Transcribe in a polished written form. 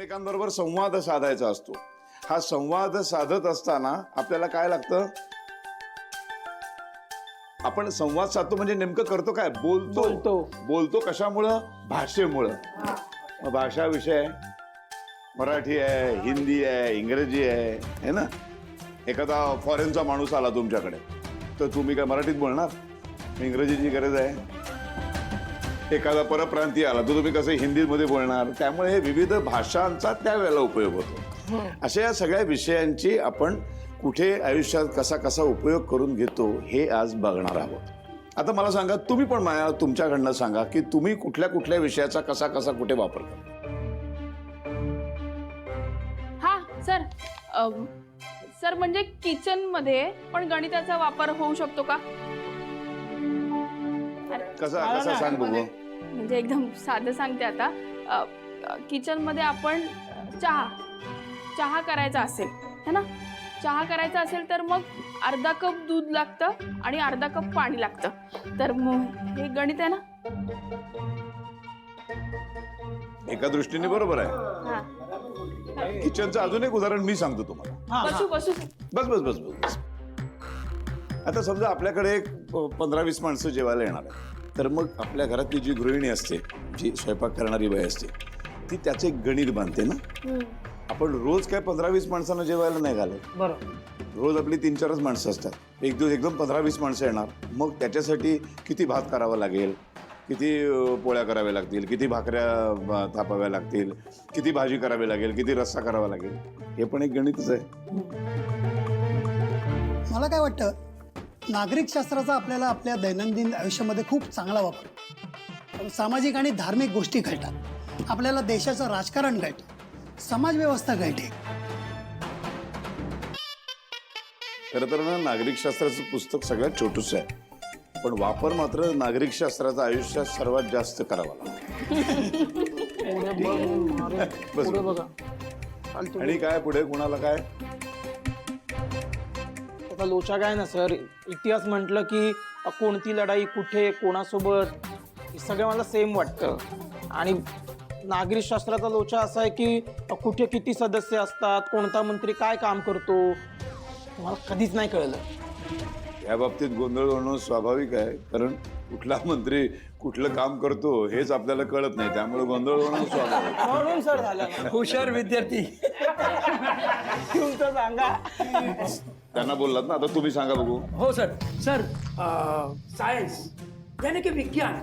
एकमेकांबरोबर संवाद साधायचा असतो. हा संवाद साधत असताना आपल्याला काय लागतं? आपण संवाद साधतो म्हणजे नेमकं करतो काय? बोलतो कशामुळं? भाषेमुळं. मग भाषा विषय मराठी आहे, हिंदी आहे, इंग्रजी आहे, है ना? एखादा फॉरेनचा माणूस आला तुमच्याकडे तर तुम्ही काय मराठीत बोलणार? इंग्रजीची गरज आहे. एखादा परप्रांतीय आला तर तुम्ही कसं हिंदीमध्ये बोलणार? त्यामुळे हे विविध भाषांचा त्यावेळेला उपयोग होतो. अशा या सगळ्या विषयांची आपण कुठे आयुष्यात कसा कसा उपयोग करून घेतो हे आज बघणार आहोत. आता मला सांगा, तुम्ही पण मला तुमच्याकडनं सांगा की तुम्ही कुठल्या कुठल्या विषयाचा कसा कसा कुठे वापर करता. हा सर, सर म्हणजे किचन मध्ये पण गणिताचा वापर होऊ शकतो का? कसा कसा सांग बघू. म्हणजे एकदम साधं सांगते आता. किचन मध्ये आपण चहा करायचा असेल है ना, चहा करायचा असेल तर मग अर्धा कप दूध लागतं आणि अर्धा कप पाणी लागतं. तर मग हे गणित आहे ना. एका दृष्टीने बरोबर आहे. हा, किचनचं अजून एक उदाहरण मी सांगतो तुम्हाला. बसू बसू. बस बस बस बस. आता समजा आपल्याकडे 15-20 माणसं जेवायला येणार आहे. तर मग आपल्या घरातली जी गृहिणी असते, जी स्वयंपाक करणारी बाई असते, ती त्याचे एक गणित बांधते ना. आपण रोज काय 15-20 माणसांना जेवायला नाही घालत. बरोबर. रोज आपली 3-4च माणसं असतात. एक दिवस एकदम 15-20 माणसं येणार. मग त्याच्यासाठी किती भात करावा लागेल, किती पोळ्या कराव्या लागतील, किती भाकऱ्या थापाव्या लागतील, किती भाजी करावी लागेल, किती रस्सा करावा लागेल, हे पण एक गणितच आहे. मला काय वाटतं, नागरिक शास्त्राचा आपल्याला आपल्या दैनंदिन आयुष्यामध्ये खूप चांगला वापर. सामाजिक आणि धार्मिक गोष्टी घडतात, आपल्याला देशाचं राजकारण घडतं, समाज व्यवस्था घडते. खरं तर ना, नागरिक शास्त्राचं पुस्तक सगळ्यात छोटूच आहे, पण वापर मात्र नागरिक शास्त्राचा आयुष्यात सर्वात जास्त करावा लागतो. पुढे बघा. आणि काय पुढे कोणाला काय? त्याचा लोचा काय ना सर, इतिहास म्हटलं की कोणती लढाई कुठे कोणासोबत हे सगळं मला सेम वाटतं. आणि नागरिक शास्त्राचा लोचा असा आहे की कुठे किती सदस्य असतात, कोणता मंत्री काय काम करतो, मला कधीच नाही कळलं. या बाबतीत गोंधळ होणं स्वाभाविक आहे, कारण कुठला मंत्री कुठलं काम करतो हेच आपल्याला कळत नाही, त्यामुळे गोंधळ होणं स्वाभाविक. म्हणून सर झालं. हुशार विद्यार्थी. तुमचं सांगा. त्यांना बोललात ना, आता तुम्ही सांगा बघू. हो सर. सर, सायन्स यानी की विज्ञान